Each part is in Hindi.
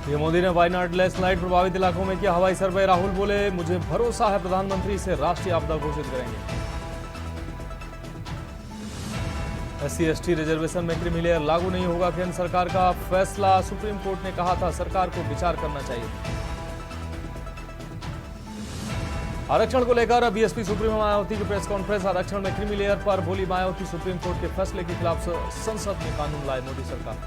पीएम मोदी ने वायनाड लैंडस्लाइड प्रभावित इलाकों में किया हवाई सर्वे। राहुल बोले, मुझे भरोसा है प्रधानमंत्री इसे राष्ट्रीय आपदा घोषित करेंगे। SC/ST रिजर्वेशन में क्रीमी लेयर लागू नहीं होगा, केंद्र सरकार का फैसला। सुप्रीम कोर्ट ने कहा था सरकार को विचार करना चाहिए। आरक्षण को लेकर बीएसपी सुप्रीमो मायावती की प्रेस कॉन्फ्रेंस। आरक्षण में क्रीमी लेयर पर बोली मायावती, सुप्रीम कोर्ट के फैसले के खिलाफ संसद में कानून लाए मोदी सरकार।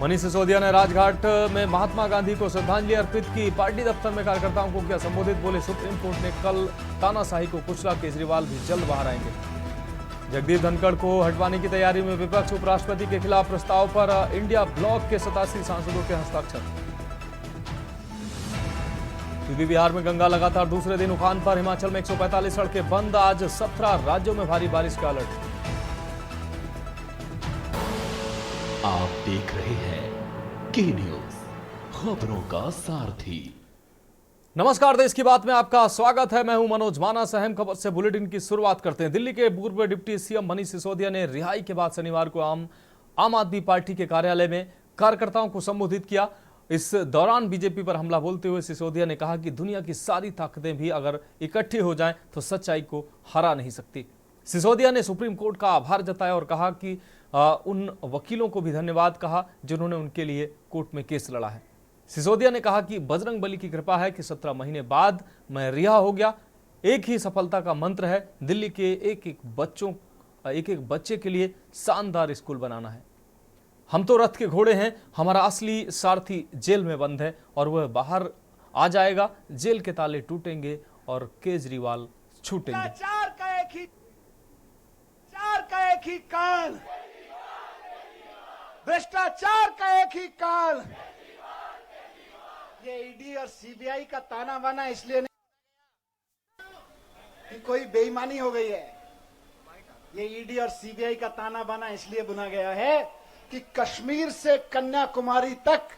मनीष सिसोदिया ने राजघाट में महात्मा गांधी को श्रद्धांजलि अर्पित की। पार्टी दफ्तर में कार्यकर्ताओं को किया संबोधित। बोले, सुप्रीम कोर्ट ने कल तानाशाही को कुचला, केजरीवाल भी जल्द बाहर आएंगे। जगदीप धनखड़ को हटवाने की तैयारी में विपक्ष। उपराष्ट्रपति के खिलाफ प्रस्ताव पर इंडिया ब्लॉक के 87 सांसदों के हस्ताक्षर। यूपी बिहार में गंगा लगातार दूसरे दिन उफान पर। हिमाचल में 145 सड़कें बंद। आज 17 राज्यों में भारी बारिश का अलर्ट। आप देख रहे हैं के न्यूज, खबरों का सारथी। नमस्कार, देश की बात में आपका स्वागत है। मैं हूं मनोज मानस। अहम खबर से बुलेटिन की शुरुआत करते हैं। दिल्ली के पूर्व डिप्टी सीएम मनीष सिसोदिया ने रिहाई के बाद शनिवार को आम आदमी पार्टी के कार्यालय में कार्यकर्ताओं को संबोधित किया। इस दौरान बीजेपी पर हमला बोलते हुए सिसोदिया ने कहा कि दुनिया की सारी ताकतें भी अगर इकट्ठी हो जाएं तो सच्चाई को हरा नहीं सकती। सिसोदिया ने सुप्रीम कोर्ट का आभार जताया और कहा कि उन वकीलों को भी धन्यवाद कहा जिन्होंने उनके लिए कोर्ट में केस लड़ा है। सिसोदिया ने कहा कि बजरंग बली की कृपा है कि 17 महीने बाद मैं रिहा हो गया। एक ही सफलता का मंत्र है, दिल्ली के एक एक बच्चे के लिए शानदार स्कूल बनाना है। हम तो रथ के घोड़े हैं, हमारा असली सारथी जेल में बंद है और वह बाहर आ जाएगा। जेल के ताले टूटेंगे और केजरीवाल छूटेंगे। भ्रष्टाचार का एक ही काल, भ्रष्टाचार का एक ही काल। ये ईडी और सीबीआई का ताना बाना इसलिए नहीं कि कोई बेईमानी हो गई है। ये ईडी और सीबीआई का ताना बाना इसलिए बुना गया है कि कश्मीर से कन्याकुमारी तक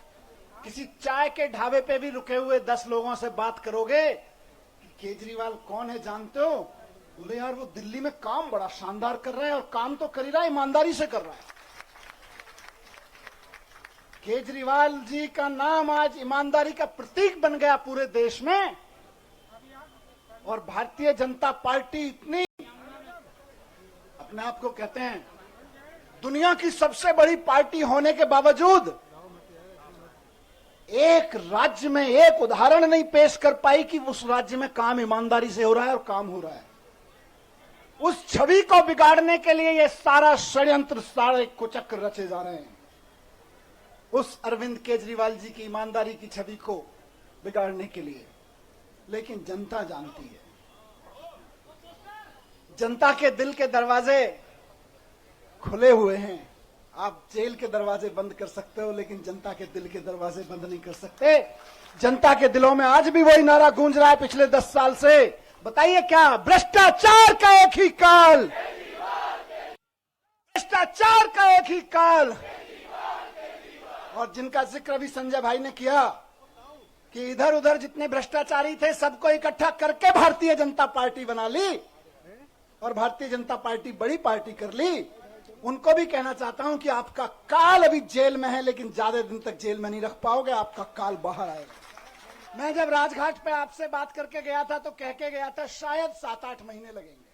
किसी चाय के ढाबे पे भी रुके हुए 10 लोगों से बात करोगे कि केजरीवाल कौन है जानते हो? बोले, यार वो दिल्ली में काम बड़ा शानदार कर रहा है और काम तो कर ही रहा है, ईमानदारी से कर रहा है। केजरीवाल जी का नाम आज ईमानदारी का प्रतीक बन गया पूरे देश में। और भारतीय जनता पार्टी इतनी अपने आप को कहते हैं दुनिया की सबसे बड़ी पार्टी होने के बावजूद एक राज्य में एक उदाहरण नहीं पेश कर पाई कि उस राज्य में काम ईमानदारी से हो रहा है और काम हो रहा है। उस छवि को बिगाड़ने के लिए ये सारा षड्यंत्र, सारे कुचक्र रचे जा रहे हैं। उस अरविंद केजरीवाल जी की ईमानदारी की छवि को बिगाड़ने के लिए। लेकिन जनता जानती है, जनता के दिल के दरवाजे खुले हुए हैं। आप जेल के दरवाजे बंद कर सकते हो, लेकिन जनता के दिल के दरवाजे बंद नहीं कर सकते। जनता के दिलों में आज भी वही नारा गूंज रहा है पिछले 10 साल से। बताइए क्या? भ्रष्टाचार का एक ही काल, भ्रष्टाचार का एक ही काल। और जिनका जिक्र अभी संजय भाई ने किया कि इधर उधर जितने भ्रष्टाचारी थे सबको इकट्ठा करके भारतीय जनता पार्टी बना ली और भारतीय जनता पार्टी बड़ी पार्टी कर ली। उनको भी कहना चाहता हूं कि आपका काल अभी जेल में है, लेकिन ज्यादा दिन तक जेल में नहीं रख पाओगे, आपका काल बाहर आएगा। मैं जब राजघाट पे आपसे बात करके गया था तो कह के गया था शायद 7-8 महीने लगेंगे।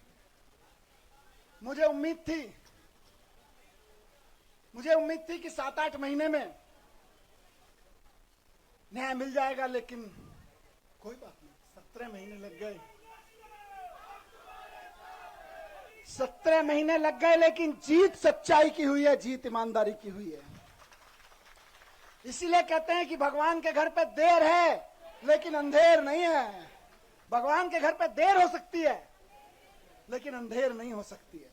मुझे उम्मीद थी कि 7-8 महीने में न्याय मिल जाएगा, लेकिन कोई बात नहीं, 17 महीने लग गए। 17 महीने लग गए, लेकिन जीत सच्चाई की हुई है, जीत ईमानदारी की हुई है। इसीलिए कहते हैं कि भगवान के घर पे देर है लेकिन अंधेर नहीं है। भगवान के घर पे देर हो सकती है लेकिन अंधेर नहीं हो सकती है।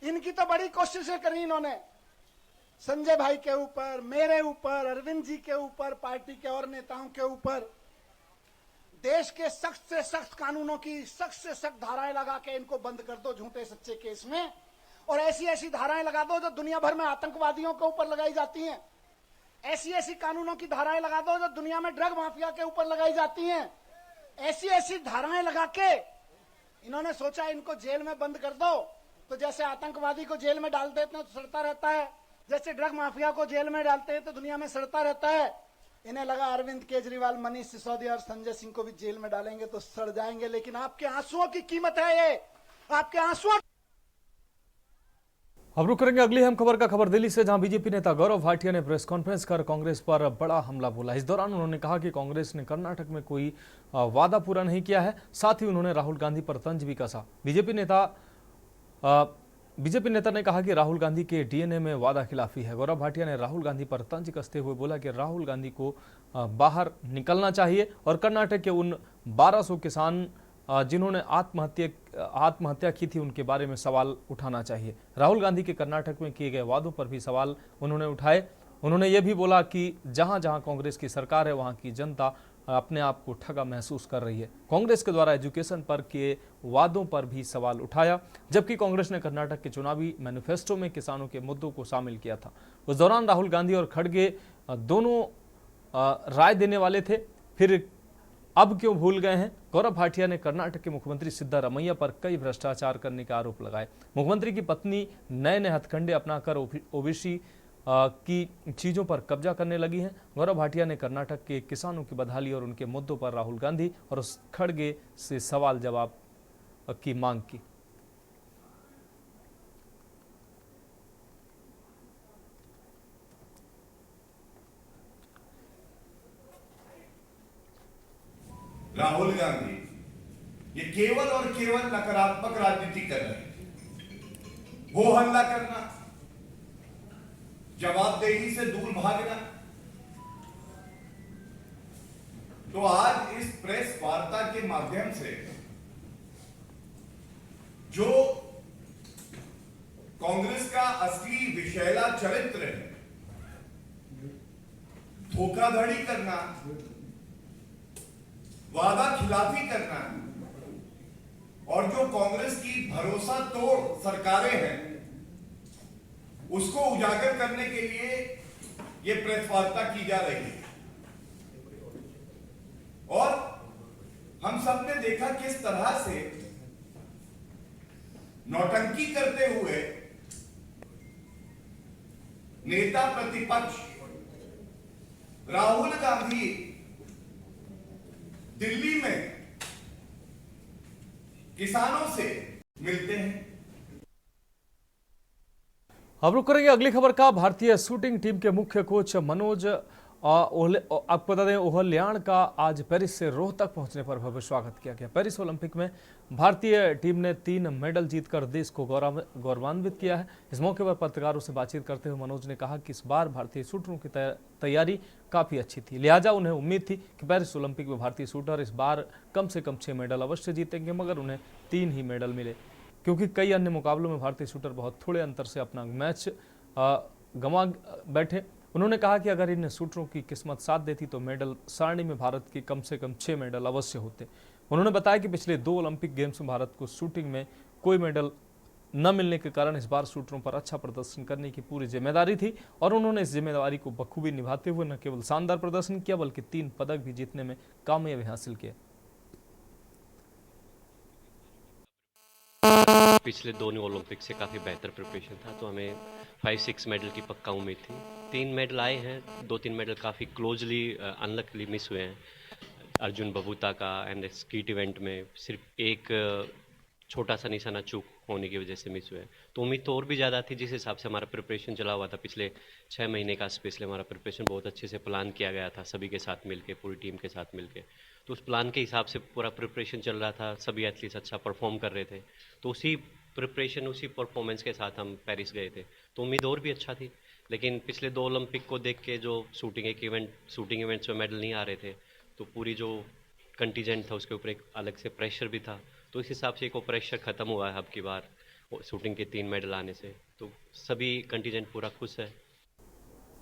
इनकी तो बड़ी कोशिशें करी इन्होंने, संजय भाई के ऊपर, मेरे ऊपर, अरविंद जी के ऊपर, पार्टी के और नेताओं के ऊपर। देश के सख्त से सख्त कानूनों की सख्त से सख्त धाराएं लगा के इनको बंद कर दो झूठे सच्चे केस में, और ऐसी ऐसी धाराएं लगा दो जो दुनिया भर में आतंकवादियों के ऊपर लगाई जाती हैं। ऐसी ऐसी कानूनों की धाराएं लगा दो जो दुनिया में ड्रग माफिया के ऊपर लगाई जाती हैं। ऐसी ऐसी धाराएं लगा के इन्होंने सोचा इनको जेल में बंद कर दो, तो जैसे आतंकवादी को जेल में डाल देते हैं तो सड़ता रहता है, जैसे ड्रग माफिया को जेल में डालते हैं तो दुनिया में सड़ता रहता है, इन्हें लगा अरविंद केजरीवाल, मनीष सिसोदिया और संजय सिंह को भी जेल में डालेंगे तो सड़ जाएंगे, लेकिन आपके आंसुओं की कीमत है ये, आपके आंसुओं। अब रुक करेंगे अगली अहम खबर का। खबर दिल्ली से, जहां बीजेपी नेता गौरव भाटिया ने प्रेस कॉन्फ्रेंस कर कांग्रेस पर बड़ा हमला बोला। इस दौरान उन्होंने कहा कि कांग्रेस ने कर्नाटक में कोई वादा पूरा नहीं किया है। साथ ही उन्होंने राहुल गांधी पर तंज भी कसा। बीजेपी नेता ने कहा कि राहुल गांधी के डीएनए में वादा खिलाफी है। गौरव भाटिया ने राहुल गांधी पर तंज कसते हुए बोला कि राहुल गांधी को बाहर निकलना चाहिए और कर्नाटक के उन 1200 किसान जिन्होंने आत्महत्या की थी उनके बारे में सवाल उठाना चाहिए। राहुल गांधी के कर्नाटक में किए गए वादों पर भी सवाल उन्होंने उठाए। उन्होंने ये भी बोला कि जहां जहां कांग्रेस की सरकार है वहां की जनता अपने आप को ठगा महसूस कर रही है। कांग्रेस के द्वारा एजुकेशन पर किए वादों पर भी सवाल उठाया, जबकि कांग्रेस ने कर्नाटक के चुनावी मैनिफेस्टो में किसानों के मुद्दों को शामिल किया था। उस दौरान राहुल गांधी और खड़गे दोनों राय देने वाले थे, फिर अब क्यों भूल गए हैं। गौरव भाटिया ने कर्नाटक के मुख्यमंत्री सिद्धारमैया पर कई भ्रष्टाचार करने के आरोप लगाए। मुख्यमंत्री की पत्नी नए नए हथकंडे अपनाकर ओबीसी की चीजों पर कब्जा करने लगी हैं। गौरव भाटिया ने कर्नाटक के किसानों की बदहाली और उनके मुद्दों पर राहुल गांधी और उस खड़गे से सवाल जवाब की मांग की। राहुल गांधी ये केवल और केवल नकारात्मक राजनीति कर रहे हैं। वो हल्ला करना, जवाबदेही से दूर भागना। तो आज इस प्रेस वार्ता के माध्यम से जो कांग्रेस का असली विषैला चरित्र है, धोखाधड़ी करना, वादा खिलाफी करना और जो कांग्रेस की भरोसा तोड़ सरकारें हैं उसको उजागर करने के लिए यह प्रेस वार्ता की जा रही है। और हम सब ने देखा किस तरह से नौटंकी करते हुए नेता प्रतिपक्ष राहुल गांधी दिल्ली में किसानों से मिलते हैं। अब रुक करेंगे अगली खबर का। भारतीय शूटिंग टीम के मुख्य कोच मनोज आपको बता दें, ओहल्याण का आज पेरिस से रोहतक पहुंचने पर भव्य स्वागत किया गया। पेरिस ओलंपिक में भारतीय टीम ने 3 मेडल जीतकर देश को गौरवान्वित किया है। इस मौके पर पत्रकारों से बातचीत करते हुए मनोज ने कहा कि इस बार भारतीय शूटरों की तैयारी काफी अच्छी थी, लिहाजा उन्हें उम्मीद थी कि पेरिस ओलंपिक में भारतीय शूटर इस बार कम से कम 6 मेडल अवश्य जीतेंगे, मगर उन्हें 3 ही मेडल मिले क्योंकि कई अन्य मुकाबलों में भारतीय शूटर बहुत थोड़े अंतर से अपना मैच गंवा बैठे। उन्होंने कहा कि अगर इन शूटरों की किस्मत साथ देती तो मेडल सारणी में भारत के कम से कम 6 मेडल अवश्य होते। उन्होंने बताया कि पिछले 2 ओलंपिक गेम्स में भारत को शूटिंग में कोई मेडल न मिलने के कारण इस बार शूटरों पर अच्छा प्रदर्शन करने की पूरी जिम्मेदारी थी और उन्होंने इस जिम्मेदारी को बखूबी निभाते हुए न केवल शानदार प्रदर्शन किया बल्कि 3 पदक भी जीतने में कामयाबी हासिल किए। पिछले 2 ओलंपिक से काफ़ी बेहतर प्रिपरेशन था, तो हमें 5-6 मेडल की पक्का उम्मीद थी। 3 मेडल आए हैं, 2-3 मेडल काफ़ी क्लोजली अनलकली मिस हुए हैं। अर्जुन बबूता का एंड स्कीट इवेंट में सिर्फ एक छोटा सा निशाना चूक होने की वजह से मिस हुए। तो उम्मीद तो और भी ज़्यादा थी। जिस हिसाब से हमारा प्रिपरेशन चला हुआ था पिछले 6 महीने का, स्पेशली हमारा प्रिपरेशन बहुत अच्छे से प्लान किया गया था, सभी के साथ मिलके, पूरी टीम के साथ मिलके। तो उस प्लान के हिसाब से पूरा प्रिपरेशन चल रहा था, सभी एथलीट्स अच्छा परफॉर्म कर रहे थे। तो उसी प्रिपरेशन, उसी परफॉर्मेंस के साथ हम पेरिस गए थे, तो उम्मीद और भी अच्छा थी। लेकिन पिछले 2 ओलंपिक को देख के जो शूटिंग इवेंट्स में मेडल नहीं आ रहे थे, तो पूरी जो कंटीजेंट था उसके ऊपर एक अलग से प्रेशर भी था। तो इस हिसाब से एक वो प्रेशर ख़त्म हुआ है अब की बार शूटिंग के 3 मेडल आने से, तो सभी कंटीजेंट पूरा खुश है।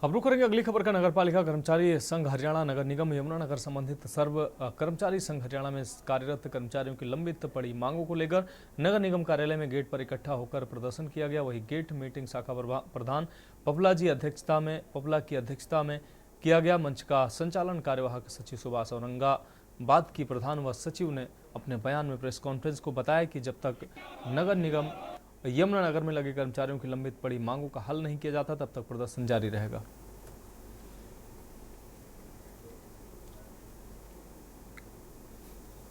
अब रुक करेंगे अगली खबर का। नगरपालिका कर्मचारी संघ हरियाणा नगर निगम यमुनानगर संबंधित सर्व कर्मचारी संघ हरियाणा में कार्यरत कर्मचारियों की लंबित पड़ी मांगों को लेकर नगर निगम कार्यालय में गेट पर इकट्ठा होकर प्रदर्शन किया गया। वही गेट मीटिंग शाखा प्रधान पपला की अध्यक्षता में किया गया। मंच का संचालन कार्यवाहक सचिव सुभाष औरंगाबाद की प्रधान व सचिव ने अपने बयान में प्रेस कॉन्फ्रेंस को बताया कि जब तक नगर निगम यमुनानगर में लगे कर्मचारियों की लंबित पड़ी मांगों का हल नहीं किया जाता तब तक प्रदर्शन जारी रहेगा।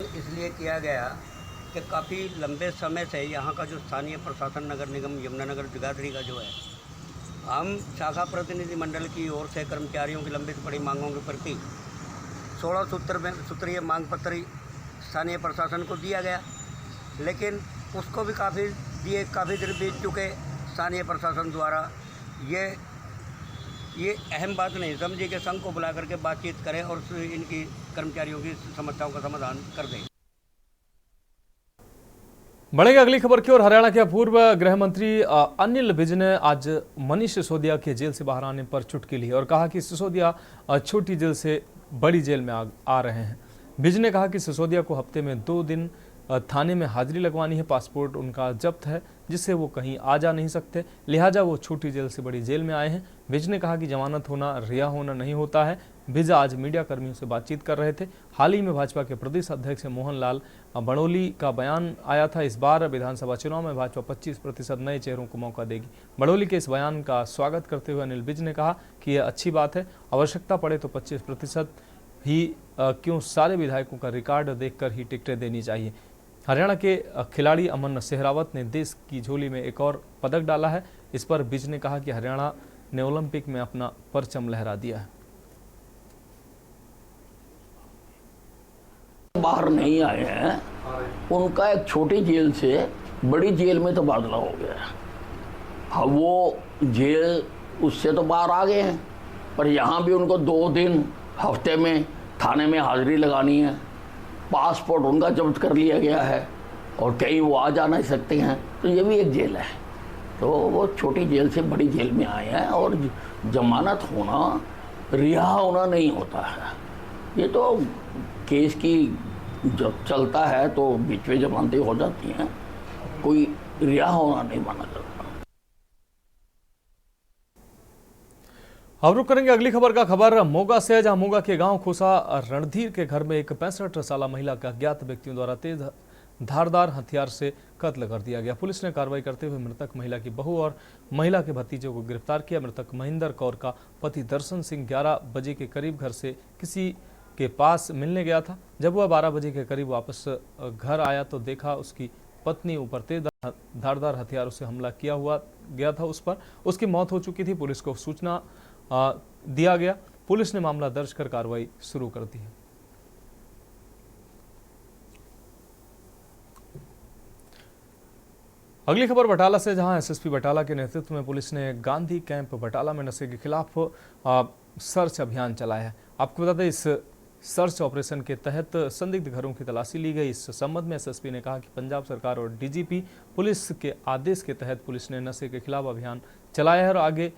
इसलिए किया गया कि काफ़ी लंबे समय से यहाँ का जो स्थानीय प्रशासन नगर निगम यमुनानगर जगाधरी का जो है, हम शाखा प्रतिनिधि मंडल की ओर से कर्मचारियों की लंबित पड़ी मांगों के प्रति 16 सूत्रीय मांग पत्र स्थानीय प्रशासन को दिया गया, लेकिन उसको भी काफ़ी दिन बीत चुके। स्थानीय प्रशासन द्वारा ये अहम बात नहीं समझी कि संघ को बुला करके बातचीत करें और इनकी कर्मचारियों की समस्याओं का समाधान कर दें। बढ़ेगा अगली खबर की ओर। हरियाणा के पूर्व गृह मंत्री अनिल विज ने आज मनीष सिसोदिया के जेल से बाहर आने पर चुटकी ली और कहा कि सिसोदिया छोटी जेल से बड़ी जेल में आ रहे हैं। विज ने कहा कि सिसोदिया को हफ्ते में 2 दिन थाने में हाजिरी लगवानी है। पासपोर्ट उनका जब्त है जिससे वो कहीं आ जा नहीं सकते, लिहाजा वो छोटी जेल से बड़ी जेल में आए हैं। विज ने कहा कि जमानत होना रिहा होना नहीं होता है। विज आज मीडिया कर्मियों से बातचीत कर रहे थे। हाल ही में भाजपा के प्रदेश अध्यक्ष मोहनलाल बड़ोली का बयान आया था, इस बार विधानसभा चुनाव में भाजपा 25% नए चेहरों को मौका देगी। बड़ोली के इस बयान का स्वागत करते हुए अनिल विज ने कहा कि यह अच्छी बात है, आवश्यकता पड़े तो 25% ही क्यों, सारे विधायकों का रिकॉर्ड देखकर ही टिकटें देनी चाहिए। हरियाणा के खिलाड़ी अमन सेहरावत ने देश की झोली में एक और पदक डाला है। इस पर विज ने कहा कि हरियाणा ने ओलंपिक में अपना परचम लहरा दिया है। बाहर नहीं आए हैं, उनका एक छोटी जेल से बड़ी जेल में तबादला हो गया है। हाँ, वो जेल उससे तो बाहर आ गए हैं, पर यहाँ भी उनको 2 दिन हफ्ते में थाने में हाजिरी लगानी है। पासपोर्ट उनका जब्त कर लिया गया है और कहीं वो आ जा नहीं सकते हैं, तो ये भी एक जेल है। तो वो छोटी जेल से बड़ी जेल में आए हैं और जमानत होना रिहा होना नहीं होता है। ये तो केस की जब चलता है तो बीच में जमानतें हो जाती हैं, कोई रिहा होना नहीं माना जाता। अब रुक करेंगे अगली खबर का। खबर मोगा से, जहां मोगा के गांव खोसा रणधीर के घर में एक 65 साल महिला का अज्ञात व्यक्तियों द्वारा तेज धारदार हथियार से कत्ल कर दिया गया। पुलिस ने कार्रवाई करते हुए मृतक महिला की बहू और महिला के भतीजे को गिरफ्तार किया। मृतक महेंद्र कौर का पति दर्शन सिंह 11 बजे के करीब घर से किसी के पास मिलने गया था। जब वह 12 बजे के करीब वापस घर आया तो देखा उसकी पत्नी ऊपर तेज धारदार हथियारों से हमला किया हुआ गया था। उस पर उसकी मौत हो चुकी थी। पुलिस को सूचना दिया गया। पुलिस ने मामला दर्ज कर कार्रवाई शुरू कर दी है। अगली खबर बटाला से, जहां एसएसपी बटाला के नेतृत्व में पुलिस ने गांधी कैंप बटाला में नशे के खिलाफ सर्च अभियान चलाया है। आपको बता दें, इस सर्च ऑपरेशन के तहत संदिग्ध घरों की तलाशी ली गई। इस संबंध में एसएसपी ने कहा कि पंजाब सरकार और डीजीपी पुलिस के आदेश के तहत पुलिस ने नशे के खिलाफ अभियान चलाया है और आगे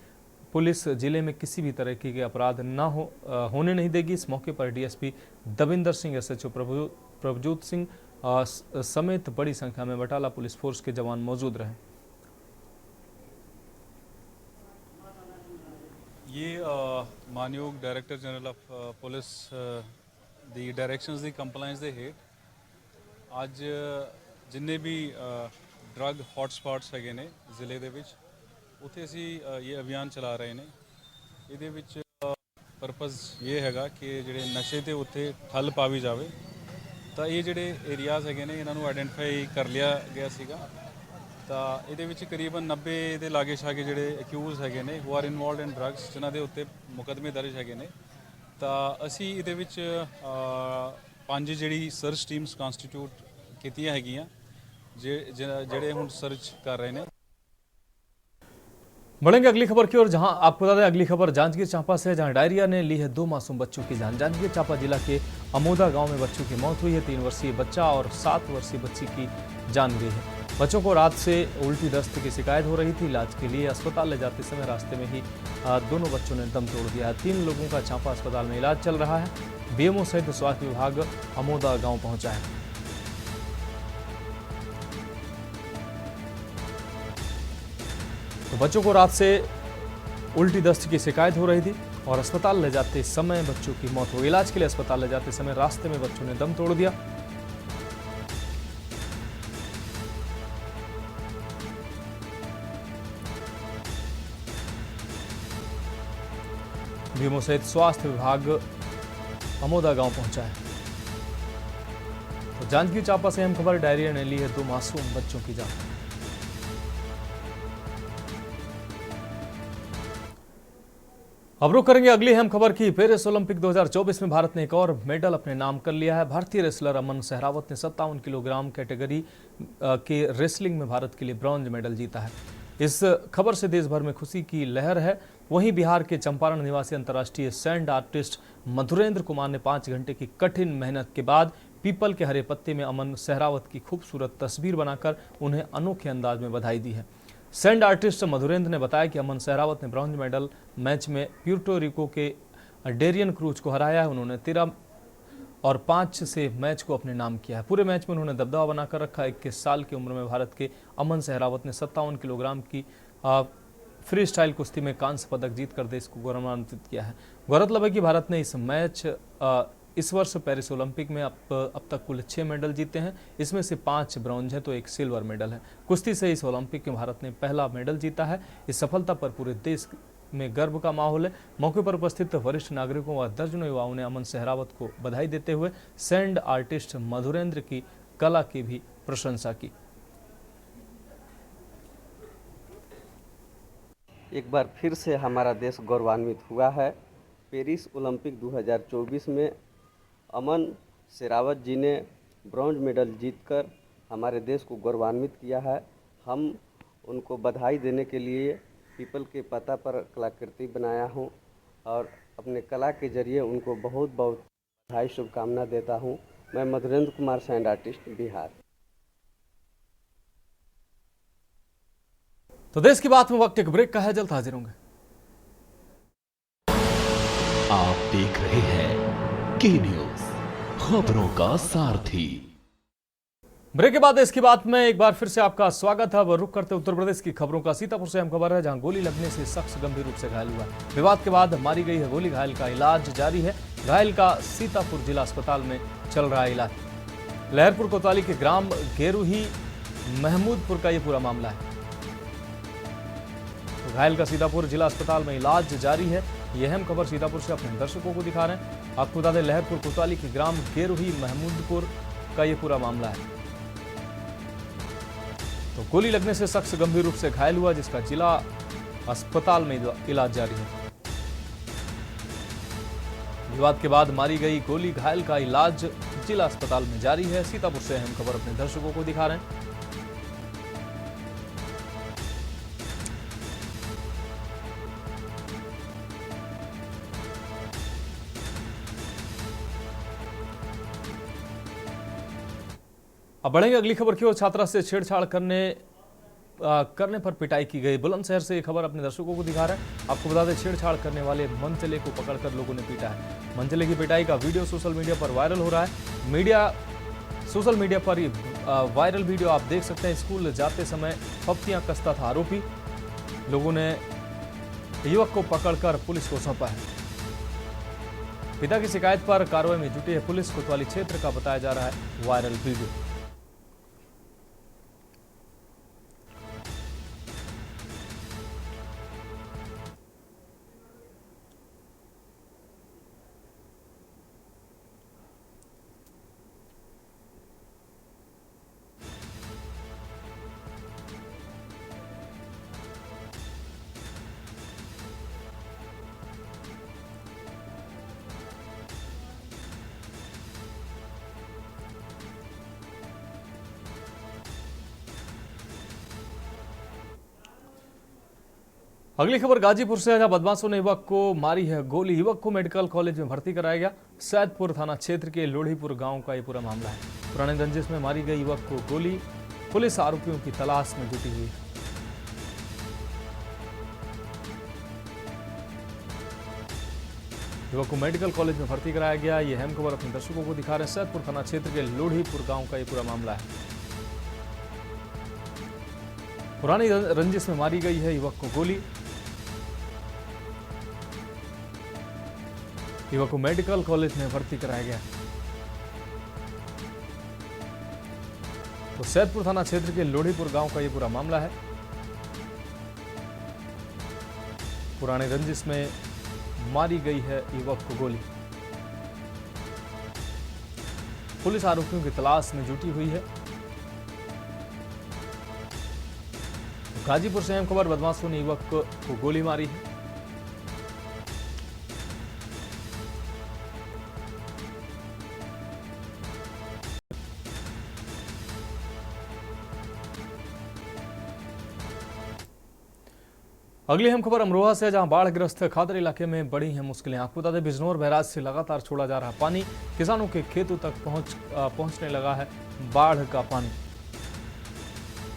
पुलिस जिले में किसी भी तरह के अपराध होने नहीं देगी। इस मौके पर डीएसपी दविंदर सिंह, एसएचओ प्रभजोत सिंह समेत बड़ी संख्या में बटाला पुलिस फोर्स के जवान मौजूद रहे। ये मानयोग director general of police the directions the compliance दे हेठ ਅੱਜ जिन्ने भी ड्रग हॉटस्पॉट्स हैगे ने ਜ਼ਿਲ੍ਹੇ ਦੇ ਵਿੱਚ ਉੱਥੇ ਅਸੀਂ ਇਹ ਅਭਿਆਨ ਚਲਾ ਰਹੇ ਨੇ। ਇਹਦੇ ਵਿੱਚ ਪਰਪਸ ਇਹ ਹੈਗਾ ਕਿ ਜਿਹੜੇ ਨਸ਼ੇ ਤੇ ਉੱਥੇ ਠੱਲ ਪਾਵੀ ਜਾਵੇ। ਤਾਂ ਇਹ ਜਿਹੜੇ ਏਰੀਆਜ਼ ਹੈਗੇ ਨੇ ਇਹਨਾਂ ਨੂੰ ਆਇਡੈਂਟੀਫਾਈ ਕਰ ਲਿਆ ਗਿਆ ਸੀਗਾ। ਤਾਂ ਇਹਦੇ ਵਿੱਚ ਕਰੀਬਨ 90 ਦੇ ਲਾਗੇ ਛਾਗੇ ਜਿਹੜੇ ਅਕਿਊਜ਼ ਹੈਗੇ ਨੇ who are involved in drugs, ਜਿਨ੍ਹਾਂ ਦੇ ਉੱਤੇ ਮੁਕੱਦਮੇ ਦਰਜ ਹੈਗੇ ਨੇ। ਤਾਂ ਅਸੀਂ ਇਹਦੇ ਵਿੱਚ 5 ਜਿਹੜੀ ਸਰਚ ਟੀਮਸ ਕਨਸਟੀਟਿਊਟ ਕੀਤੀਆਂ ਹੈਗੀਆਂ ਜਿਹੜੇ ਹੁਣ ਸਰਚ कर रहे हैं। बढ़ेंगे अगली खबर की ओर, जहां आपको बता दें अगली खबर जांजगीर चांपा से, जहां डायरिया ने ली है 2 मासूम बच्चों की जान। जांजगीर चांपा जिला के अमोदा गांव में बच्चों की मौत हुई है। 3 वर्षीय बच्चा और 7 वर्षीय बच्ची की जान गई है। बच्चों को रात से उल्टी दस्त की शिकायत हो रही थी। इलाज के लिए अस्पताल ले जाते समय रास्ते में ही दोनों बच्चों ने दम तोड़ दिया है। 3 लोगों का चांपा अस्पताल में इलाज चल रहा है। बीएमओ सहित स्वास्थ्य विभाग अमोदा गाँव पहुंचा है। तो बच्चों को रात से उल्टी दस्त की शिकायत हो रही थी और अस्पताल ले जाते समय बच्चों की मौत हो गई। इलाज के लिए अस्पताल ले जाते समय रास्ते में बच्चों ने दम तोड़ दिया। बीएमओ सहित स्वास्थ्य विभाग अमोदा गांव पहुंचा है। तो जांजगीर चांपा से अहम खबर, डायरिया ने ली है 2 मासूम बच्चों की जान। अब रुक करेंगे अगली अहम खबर की। पेरिस ओलंपिक 2024 में भारत ने एक और मेडल अपने नाम कर लिया है। भारतीय रेसलर अमन सहरावत ने 57 किलोग्राम कैटेगरी के रेसलिंग में भारत के लिए ब्रॉन्ज मेडल जीता है। इस खबर से देश भर में खुशी की लहर है। वहीं बिहार के चंपारण निवासी अंतर्राष्ट्रीय सैंड आर्टिस्ट मधुरेंद्र कुमार ने 5 घंटे की कठिन मेहनत के बाद पीपल के हरे पत्ते में अमन सहरावत की खूबसूरत तस्वीर बनाकर उन्हें अनोखे अंदाज में बधाई दी है। सैंड आर्टिस्ट मधुरेंद्र ने बताया कि अमन सहरावत ने ब्रॉन्ज मेडल मैच में प्यूर्टो रिको के डेरियन क्रूज को हराया है। उन्होंने 13 और 5 से मैच को अपने नाम किया है। पूरे मैच में उन्होंने दबदबा बनाकर रखा। 21 साल की उम्र में भारत के अमन सहरावत ने 57 किलोग्राम की फ्री स्टाइल कुश्ती में कांस्य पदक जीतकर देश को गौरवान्वित किया है। गौरतलब है कि भारत ने इस वर्ष पेरिस ओलंपिक में अब तक कुल 6 मेडल जीते हैं। इसमें से 5 ब्रॉन्ज है तो 1 सिल्वर मेडल है। कुश्ती से इस ओलंपिक में भारत ने पहला मेडल जीता है। इस सफलता पर पूरे देश में गर्व का माहौल है। मौके पर उपस्थित वरिष्ठ नागरिकों व दर्जनों युवाओं ने अमन सहरावत को बधाई देते हुए सैंड आर्टिस्ट मधुरेंद्र की कला की भी प्रशंसा की। एक बार फिर से हमारा देश गौरवान्वित हुआ है। पेरिस ओलंपिक 2024 में अमन सहरावत जी ने ब्रॉन्ज मेडल जीतकर हमारे देश को गौरवान्वित किया है। हम उनको बधाई देने के लिए पीपल के पत्ता पर कलाकृति बनाया हूं और अपने कला के जरिए उनको बहुत बहुत बधाई शुभकामना देता हूं। मैं मधुरेंद्र कुमार, सैंड आर्टिस्ट, बिहार। तो देश की बात में वक्त एक ब्रेक का है, जल्द हाजिर होंगे। आप देख रहे हैं के न्यूज, खबरों का सारथी। ब्रेक के बाद देश की बात में एक बार फिर से आपका स्वागत है। अब रुक करते उत्तर प्रदेश की खबरों का। सीतापुर से अहम खबर है, जहां गोली लगने से शख्स गंभीर रूप से घायल हुआ। विवाद के बाद मारी गई है गोली। घायल का इलाज जारी है। घायल का सीतापुर जिला अस्पताल में चल रहा है इलाज। लहरपुर कोतवाली के ग्राम गेरूही महमूदपुर का यह पूरा मामला है। तो घायल का सीतापुर जिला अस्पताल में इलाज जारी है। यह अहम खबर सीतापुर से अपने दर्शकों को दिखा रहे हैं। आपको बता दें, लहरपुर कोतवाली के ग्राम गेरूही महमूदपुर का यह पूरा मामला है। तो गोली लगने से शख्स गंभीर रूप से घायल हुआ, जिसका जिला अस्पताल में इलाज जारी है। विवाद के बाद मारी गई गोली, घायल का इलाज जिला अस्पताल में जारी है। सीतापुर से अहम खबर अपने दर्शकों को दिखा रहे हैं। अब बढ़ेंगे अगली खबर की ओर। छात्रा से छेड़छाड़ करने पर पिटाई की गई। बुलंदशहर से ये खबर अपने दर्शकों को दिखा रहा है। आपको बता दें, छेड़छाड़ करने वाले मंचले को पकड़कर लोगों ने पीटा है। मंचले की पिटाई का वीडियो सोशल मीडिया पर वायरल हो रहा है। सोशल मीडिया पर वायरल वीडियो आप देख सकते हैं। स्कूल जाते समय फप्तियां कसता था आरोपी। लोगों ने युवक को पकड़कर पुलिस को सौंपा है। पिता की शिकायत पर कार्रवाई में जुटी है पुलिस। कोतवाली क्षेत्र का बताया जा रहा है वायरल वीडियो। अगली खबर गाजीपुर से है, जहां बदमाशों ने युवक को मारी है गोली। युवक को मेडिकल कॉलेज में भर्ती कराया गया। सैदपुर थाना क्षेत्र के लोढ़ीपुर गांव का यह पूरा मामला है। पुराने रंजिश में मारी गई युवक को गोली। पुलिस आरोपियों की तलाश में जुटी हुई है। युवक को मेडिकल कॉलेज में भर्ती कराया गया। यह अहम खबर अपने दर्शकों को दिखा रहे हैं। सैदपुर थाना क्षेत्र के लोढ़ीपुर गांव का यह पूरा मामला है। पुरानी रंजिश में मारी गई है युवक को गोली। युवक को मेडिकल कॉलेज में भर्ती कराया गया। तो सैदपुर थाना क्षेत्र के लोढ़ीपुर गांव का यह पूरा मामला है। पुराने रंजिश में मारी गई है युवक को गोली। पुलिस आरोपियों की तलाश में जुटी हुई है। गाजीपुर से अहम खबर, बदमाशों ने युवक को गोली मारी है। अगली अहम खबर अमरोहा से, जहां बाढ़ग्रस्त खादर इलाके में बड़ी हैं मुश्किलें। आपको बता दें, बिजनौर बैराज से लगातार छोड़ा जा रहा पानी किसानों के खेतों तक पहुंचने लगा है बाढ़ का पानी।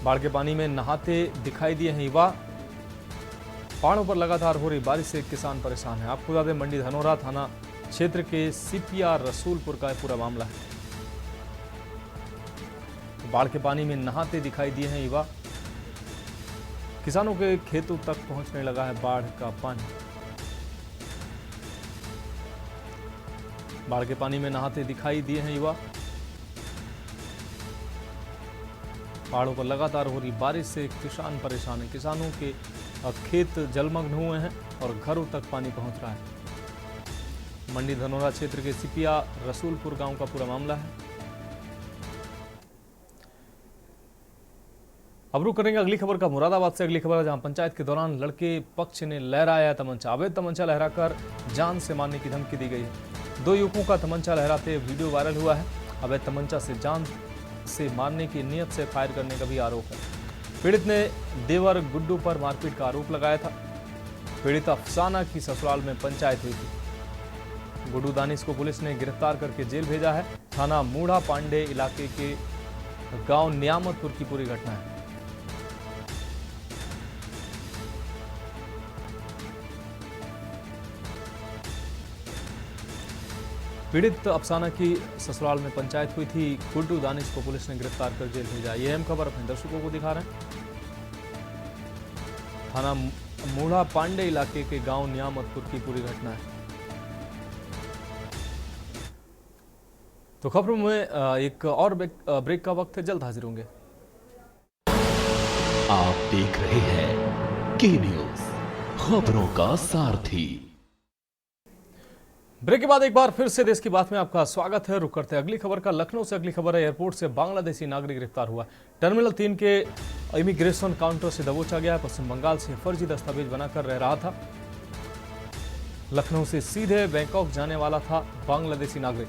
बाढ़ के पानी में नहाते दिखाई दिए हैं युवा। पहाड़ों पर लगातार हो रही बारिश से किसान परेशान है। आपको बता दें, मंडी धनौरा थाना क्षेत्र के सीपीआर रसूलपुर का पूरा मामला है। बाढ़ के पानी में नहाते दिखाई दिए हैं युवा। किसानों के खेतों तक पहुंचने लगा है बाढ़ का पानी। बाढ़ के पानी में नहाते दिखाई दिए हैं युवा। पहाड़ों पर लगातार हो रही बारिश से किसान परेशान है। किसानों के खेत जलमग्न हुए हैं और घरों तक पानी पहुंच रहा है। मंडी धनौरा क्षेत्र के सीपीआर रसूलपुर गांव का पूरा मामला है। अब रुक करेंगे अगली खबर का मुरादाबाद से। अगली खबर है, जहां पंचायत के दौरान लड़के पक्ष ने लहराया तमंचा। अवैध तमंचा लहराकर जान से मारने की धमकी दी गई है। 2 युवकों का तमंचा लहराते वीडियो वायरल हुआ है। अवैध तमंचा से जान से मारने की नियत से फायर करने का भी आरोप है। पीड़ित ने देवर गुड्डू पर मारपीट का आरोप लगाया था। पीड़ित अफसाना की ससुराल में पंचायत हुई थी। गुड्डू दानिश को पुलिस ने गिरफ्तार करके जेल भेजा है। थाना मूढ़ा पांडे इलाके के गांव नियामतपुर की पूरी घटना है। पीड़ित अफसाना की ससुराल में पंचायत हुई थी। गुड्डू दानिश को पुलिस ने गिरफ्तार कर जेल भेजा। ये अहम खबर अपने दर्शकों को दिखा रहे हैं। थाना मूढ़ा पांडे इलाके के गांव नियामतपुर की पूरी घटना है। तो खबरों में एक और ब्रेक का वक्त है, जल्द हाजिर होंगे। आप देख रहे हैं के न्यूज, खबरों का सारथी। ब्रेक के बाद एक बार फिर से देश की बात में आपका स्वागत है। रुक करते हैं अगली खबर का। लखनऊ से अगली खबर है, एयरपोर्ट से बांग्लादेशी नागरिक गिरफ्तार हुआ। टर्मिनल 3 के इमिग्रेशन काउंटर से दबोचा गया। पश्चिम बंगाल से फर्जी दस्तावेज बनाकर रह रहा था। लखनऊ से सीधे बैंकॉक जाने वाला था बांग्लादेशी नागरिक।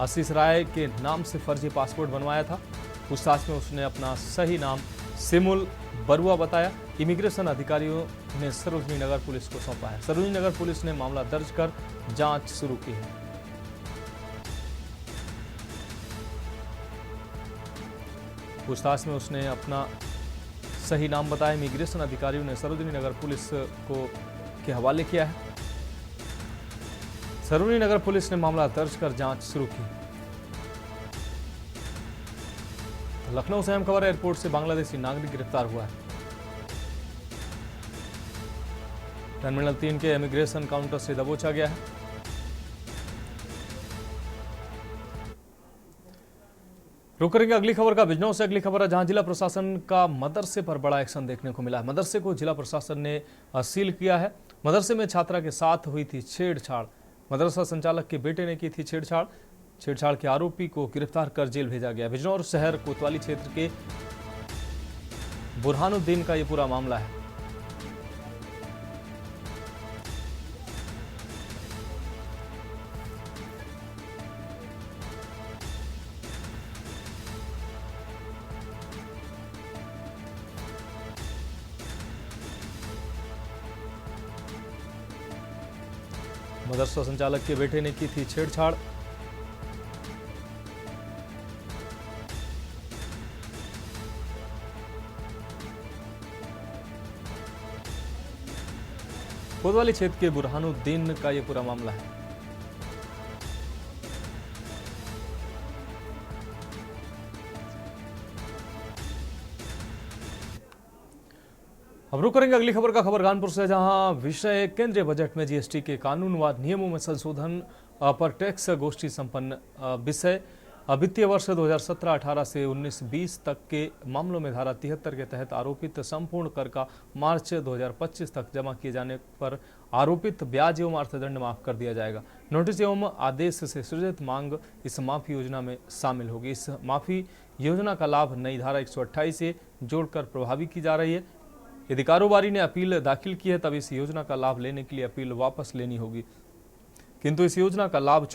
आशीष राय के नाम से फर्जी पासपोर्ट बनवाया था। पूछताछ में उसने अपना सही नाम सिमुल बरुआ बताया। इमिग्रेशन अधिकारियों ने सरोजनी नगर पुलिस को सौंपा है। सरोजनी नगर पुलिस ने मामला दर्ज कर जांच शुरू की है। पूछताछ में उसने अपना सही नाम बताया। इमिग्रेशन अधिकारियों ने सरोजनी नगर पुलिस के हवाले किया है। सरोजनी नगर पुलिस ने मामला दर्ज कर जांच शुरू की। लखनऊ से अहम खबर, एयरपोर्ट से बांग्लादेशी नागरिक गिरफ्तार हुआ है। टर्मिनल 3 के इमिग्रेशन काउंटर से दबोचा गया है। रुक करेंगे अगली खबर का। बिजनौर से अगली खबर है, जहां जिला प्रशासन का मदरसे पर बड़ा एक्शन देखने को मिला है। मदरसे को जिला प्रशासन ने सील किया है। मदरसे में छात्रा के साथ हुई थी छेड़छाड़। मदरसा संचालक के बेटे ने की थी छेड़छाड़। छेड़छाड़ के आरोपी को गिरफ्तार कर जेल भेजा गया। बिजनौर शहर कोतवाली क्षेत्र के बुरहानुद्दीन का यह पूरा मामला है। मदरसा संचालक के बेटे ने की थी छेड़छाड़। कोतवाली क्षेत्र के बुरहानुद्दीन का यह पूरा मामला है। अब रुक करेंगे अगली खबर का। खबर कानपुर से, जहां विषय केंद्रीय बजट में जीएसटी के कानून व नियमों में संशोधन पर टैक्स गोष्ठी संपन्न। विषय वित्तीय वर्ष 2017-18 से 19-20 तक के मामलों में धारा 73 के तहत आरोपित संपूर्ण कर का मार्च 2025 तक जमा किए जाने पर आरोपित ब्याज एवं अर्थदंड माफ कर दिया जाएगा। नोटिस एवं आदेश से सृजित मांग इस माफी योजना में शामिल होगी। इस माफी योजना का लाभ नई धारा 128 से जोड़कर प्रभावी की जा रही है। यदि कारोबारी ने अपील दाखिल की है तब इस योजना का लाभ लेने के लिए अपील वापस लेनी होगी, किंतु इस योजना का लाभ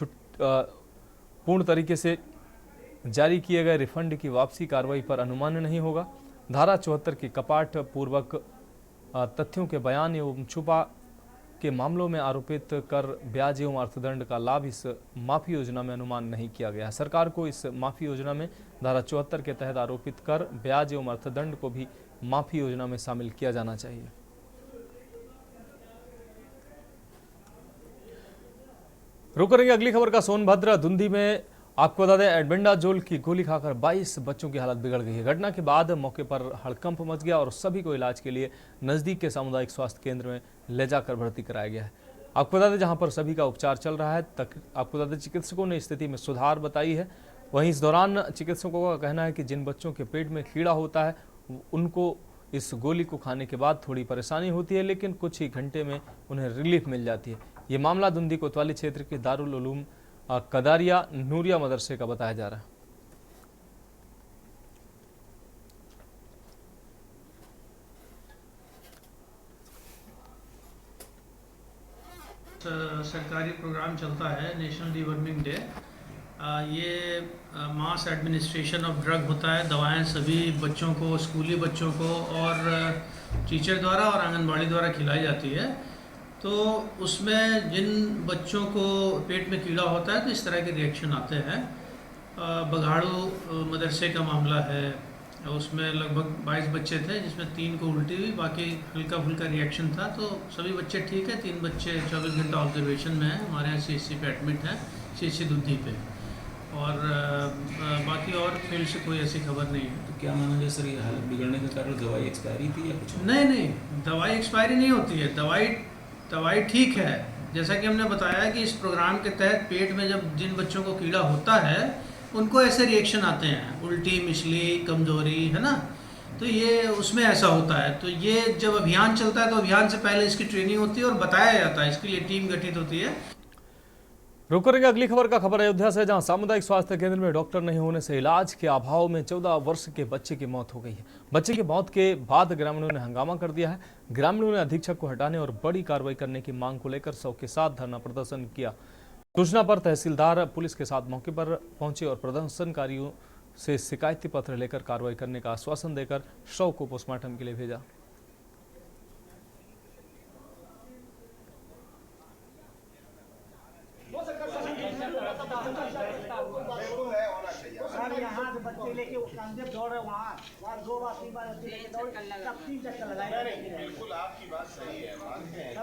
पूर्ण तरीके से जारी किए गए रिफंड की वापसी कार्रवाई पर अनुमान नहीं होगा। धारा 74 की कपाट पूर्वक तथ्यों के बयान एवं छुपा के मामलों में आरोपित कर ब्याज एवं अर्थदंड का लाभ इस माफी योजना में अनुमान नहीं किया गया है। सरकार को इस माफी योजना में धारा 74 के तहत आरोपित कर ब्याज एवं अर्थदंड को भी माफी योजना में शामिल किया जाना चाहिए। रुक करेंगे अगली खबर का। सोनभद्र धुंधी में आपको बता दें एल्बेंडाजोल की गोली खाकर 22 बच्चों की हालत बिगड़ गई है। घटना के बाद मौके पर हड़कंप मच गया और सभी को इलाज के लिए नजदीक के सामुदायिक स्वास्थ्य केंद्र में ले जाकर भर्ती कराया गया है। आपको बता दें जहां पर सभी का उपचार चल रहा है आपको बता दें चिकित्सकों ने स्थिति में सुधार बताई है। वहीं इस दौरान चिकित्सकों का कहना है कि जिन बच्चों के पेट में कीड़ा होता है उनको इस गोली को खाने के बाद थोड़ी परेशानी होती है, लेकिन कुछ ही घंटे में उन्हें रिलीफ मिल जाती है। ये मामला धुंधी कोतवाली क्षेत्र के दारुल उलूम कदारिया नूरिया मदरसे का बताया जा रहा है। सरकारी प्रोग्राम चलता है नेशनल डिवर्मिंग डे। ये मास एडमिनिस्ट्रेशन ऑफ ड्रग होता है। दवाएं सभी बच्चों को, स्कूली बच्चों को और टीचर द्वारा और आंगनबाड़ी द्वारा खिलाई जाती है। तो उसमें जिन बच्चों को पेट में कीड़ा होता है तो इस तरह के रिएक्शन आते हैं। बघाड़ू मदरसे का मामला है, उसमें लगभग 22 बच्चे थे जिसमें 3 को उल्टी हुई, बाकी हल्का फुल्का रिएक्शन था। तो सभी बच्चे ठीक है, 3 बच्चे 24 घंटा ऑब्जर्वेशन में हैं, हमारे यहाँ CHC पे एडमिट हैं, CHC दुधी पे। और बाकी और फील्ड से कोई ऐसी खबर नहीं है। तो क्या माना जाए सर, ये हालत बिगड़ने का कारण दवाई एक्सपायरी थी या कुछ? नहीं, दवाई एक्सपायरी नहीं होती है। दवाई ठीक है। जैसा कि हमने बताया कि इस प्रोग्राम के तहत पेट में जब जिन बच्चों को कीड़ा होता है उनको ऐसे रिएक्शन आते हैं, उल्टी, मिसली, कमजोरी, है ना। तो ये उसमें ऐसा होता है। तो ये जब अभियान चलता है तो अभियान से पहले इसकी ट्रेनिंग होती है और बताया जाता है, इसके लिए टीम गठित होती है। रुक करेंगे अगली खबर का। खबर अयोध्या से, जहां सामुदायिक स्वास्थ्य केंद्र में डॉक्टर नहीं होने से इलाज के अभाव में 14 वर्ष के बच्चे की मौत हो गई है। बच्चे की मौत के बाद ग्रामीणों ने हंगामा कर दिया है। ग्रामीणों ने अधीक्षक को हटाने और बड़ी कार्रवाई करने की मांग को लेकर 100 के साथ धरना प्रदर्शन किया। सूचना पर तहसीलदार पुलिस के साथ मौके पर पहुंचे और प्रदर्शनकारियों से शिकायती पत्र लेकर कार्रवाई करने का आश्वासन देकर शव को पोस्टमार्टम के लिए भेजा। यहाँ से बच्चे लेके दौड़ रहे वहाँ 2 बार 3 बार लेके दौड़, सब 3 चक्कर लगाए। बिल्कुल आपकी बात सही है, मानते हैं।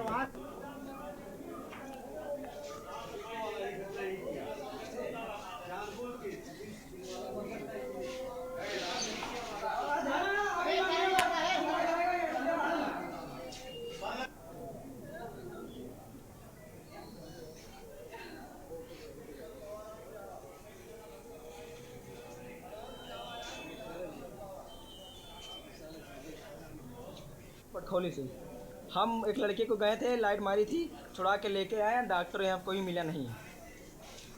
पटखोली से हम एक लड़के को गए थे, लाइट मारी थी, छुड़ा के लेके आए, डॉक्टर यहाँ कोई मिला नहीं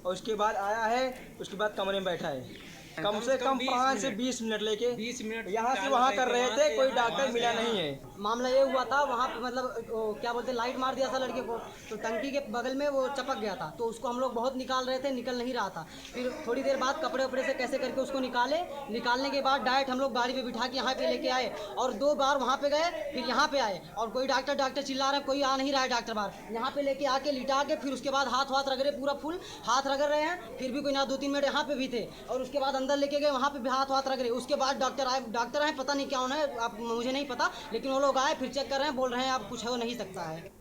और उसके बाद आया है, उसके बाद कमरे में बैठा है। कम से कम 5 से 20 मिनट लेके 20 मिनट यहाँ से वहाँ कर रहे थे, कोई डॉक्टर मिला नहीं है। मामला ये हुआ था वहाँ पे, मतलब क्या बोलते, लाइट मार दिया था लड़के को, तो टंकी के बगल में वो चपक गया था, तो उसको हम लोग बहुत निकाल रहे थे, निकल नहीं रहा था। फिर थोड़ी देर बाद कपड़े वपड़े से कैसे करके उसको निकालने के बाद डायरेक्ट हम लोग गाड़ी पे बिठा के यहाँ पे लेके आए और 2 बार वहाँ पे गए, फिर यहाँ पे आए और कोई डॉक्टर चिल्ला रहे हैं, कोई आ नहीं रहा है डॉक्टर बाहर। यहाँ पे लेके आके लिटा के फिर उसके बाद हाथ रगड़े, पूरा फुल हाथ रगड़ रहे हैं, फिर भी कोई ना 2-3 मिनट यहाँ पे भी थे और उसके बाद अंदर लेके गए, वहाँ पे भी हाथ रगड़े। उसके बाद डॉक्टर आए, पता नहीं क्या होना है, अब मुझे नहीं पता, लेकिन वो लोग आए, फिर चेक कर रहे हैं, बोल रहे हैं अब कुछ हो नहीं सकता है।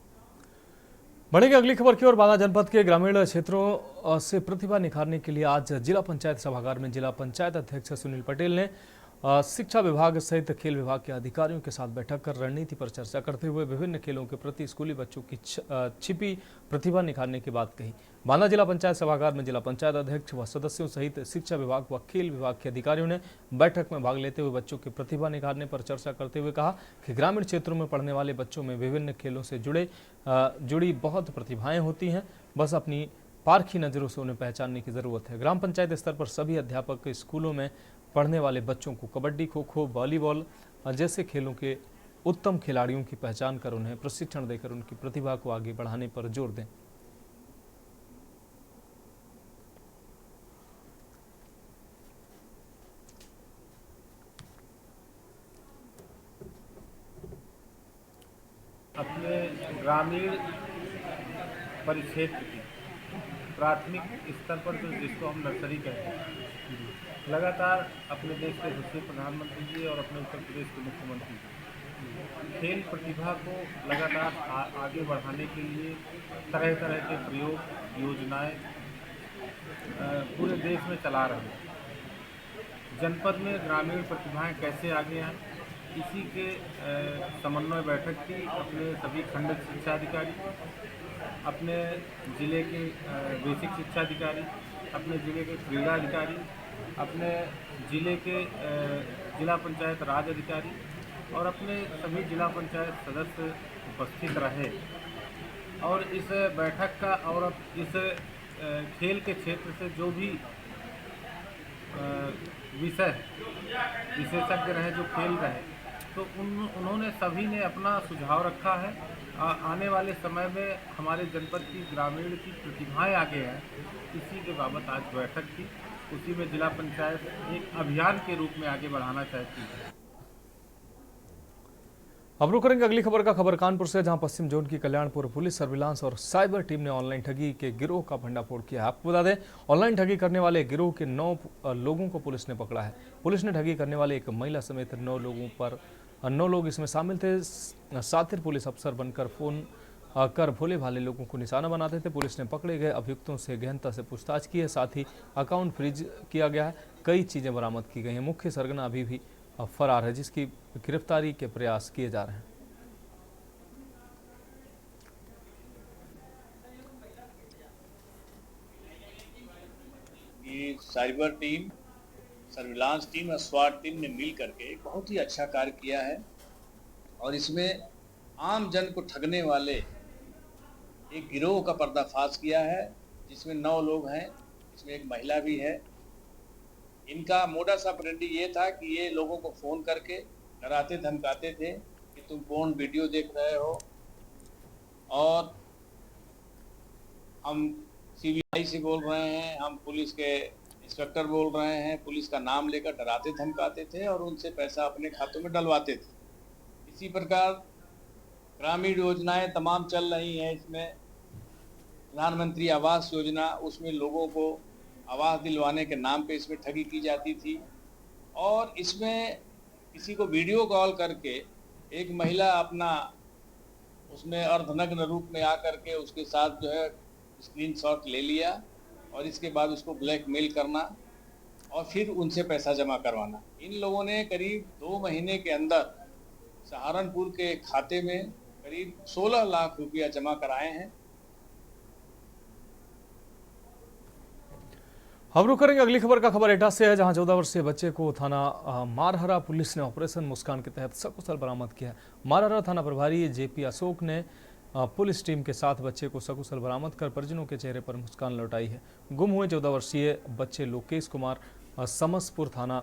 बढ़ेगी अगली खबर की ओर। बांदा जनपद के ग्रामीण क्षेत्रों से प्रतिभा निखारने के लिए आज जिला पंचायत सभागार में जिला पंचायत अध्यक्ष सुनील पटेल ने शिक्षा विभाग सहित खेल विभाग के अधिकारियों के साथ बैठक कर रणनीति पर चर्चा करते हुए विभिन्न खेलों के प्रति स्कूली बच्चों की छिपी प्रतिभा निखारने की बात कही। बांदा जिला पंचायत सभागार में जिला पंचायत अध्यक्ष व सदस्यों सहित शिक्षा विभाग व खेल विभाग के अधिकारियों ने बैठक में भाग लेते हुए बच्चों की प्रतिभा निखारने पर चर्चा करते हुए कहा कि ग्रामीण क्षेत्रों में पढ़ने वाले बच्चों में विभिन्न खेलों से जुड़ी बहुत प्रतिभाएं होती हैं, बस अपनी पारखी नज़रों से उन्हें पहचानने की ज़रूरत है। ग्राम पंचायत स्तर पर सभी अध्यापक स्कूलों में पढ़ने वाले बच्चों को कबड्डी, खो खो, वॉलीबॉल जैसे खेलों के उत्तम खिलाड़ियों की पहचान कर उन्हें प्रशिक्षण देकर उनकी प्रतिभा को आगे बढ़ाने पर जोर दें। अपने ग्रामीण परिक्षेत्र की प्राथमिक स्तर पर जिसको हम नर्सरी कहते हैं, लगातार अपने देश के यशस्वी प्रधानमंत्री जी और अपने उत्तर प्रदेश के मुख्यमंत्री जी खेल प्रतिभा को लगातार आगे बढ़ाने के लिए तरह तरह के प्रयोग, योजनाएं पूरे देश में चला रहे हैं। जनपद में ग्रामीण प्रतिभाएं कैसे आगे आएँ, इसी के समन्वय बैठक की अपने सभी खंड शिक्षा अधिकारी, अपने ज़िले के बेसिक शिक्षा अधिकारी, अपने ज़िले के क्रीड़ा अधिकारी, अपने ज़िले के जिला पंचायत राज अधिकारी और अपने सभी जिला पंचायत सदस्य उपस्थित रहे। और इस बैठक का और इस खेल के क्षेत्र से जो भी विशेषज्ञ रहे, जो खेल रहे, तो उन्होंने सभी ने अपना सुझाव रखा है। आने वाले समय में हमारे जनपद की ग्रामीण की प्रतिभाएं आगे हैं, इसी के बाबत आज बैठक की। उसी में जिला पंचायत एक अभियान के रूप में आगे बढ़ाना चाहती है। अब रुक करेंगे अगली खबर का। खबर कानपुर से, जहां पश्चिम जोन की कल्याणपुर पुलिस सर्विलांस और साइबर टीम ने ऑनलाइन ठगी के गिरोह का भंडाफोड़ किया है। आपको बता दें, ऑनलाइन ठगी करने वाले गिरोह के 9 लोगों को पुलिस ने पकड़ा है। पुलिस ने ठगी करने वाले एक महिला समेत 9 लोग इसमें शामिल थे। सातिर पुलिस अफसर बनकर फोन कर भोले भाले लोगों को निशाना बनाते थे। पुलिस ने पकड़े गए अभियुक्तों से गहनता से पूछताछ की है, साथ ही अकाउंट फ्रीज किया गया है। कई चीजें बरामद की गई हैं। मुख्य सरगना अभी भी फरार है, जिसकी गिरफ्तारी के प्रयास किए जा रहे हैं। ये साइबर टीम, सर्विलांस टीम और स्वाट टीम ने मिल करके एक बहुत ही अच्छा कार्य किया है और इसमें आम जन को ठगने वाले एक गिरोह का पर्दाफाश किया है, जिसमें 9 लोग हैं, इसमें एक महिला भी है। इनका मोडस ऑपरेंडी ये था कि ये लोगों को फ़ोन करके डराते धमकाते थे कि तुम पोर्न वीडियो देख रहे हो और हम CBI से बोल रहे हैं, हम पुलिस के इंस्पेक्टर बोल रहे हैं। पुलिस का नाम लेकर डराते धमकाते थे और उनसे पैसा अपने खातों में डलवाते थे। इसी प्रकार ग्रामीण योजनाएं तमाम चल रही हैं। इसमें प्रधानमंत्री आवास योजना, उसमें लोगों को आवास दिलवाने के नाम पे इसमें ठगी की जाती थी और इसमें किसी को वीडियो कॉल करके एक महिला अपना उसमें अर्धनग्न रूप में आकर के उसके साथ जो है स्क्रीनशॉट ले लिया और इसके बाद उसको ब्लैकमेल करना और फिर उनसे पैसा जमा करवाना। इन लोगों ने करीब 2 महीने के अंदर सहारनपुर के खाते में करीब 16 लाख रुपया जमा कराए हैं। अब रुक करेंगे अगली खबर का। खबर एटा से है, जहां 14 वर्षीय बच्चे को थाना मारहरा पुलिस ने ऑपरेशन मुस्कान के तहत सकुशल बरामद किया है। मारहरा थाना प्रभारी JP अशोक ने पुलिस टीम के साथ बच्चे को सकुशल बरामद कर परिजनों के चेहरे पर मुस्कान लौटाई है। गुम हुए 14 वर्षीय बच्चे लोकेश कुमार समसपुर थाना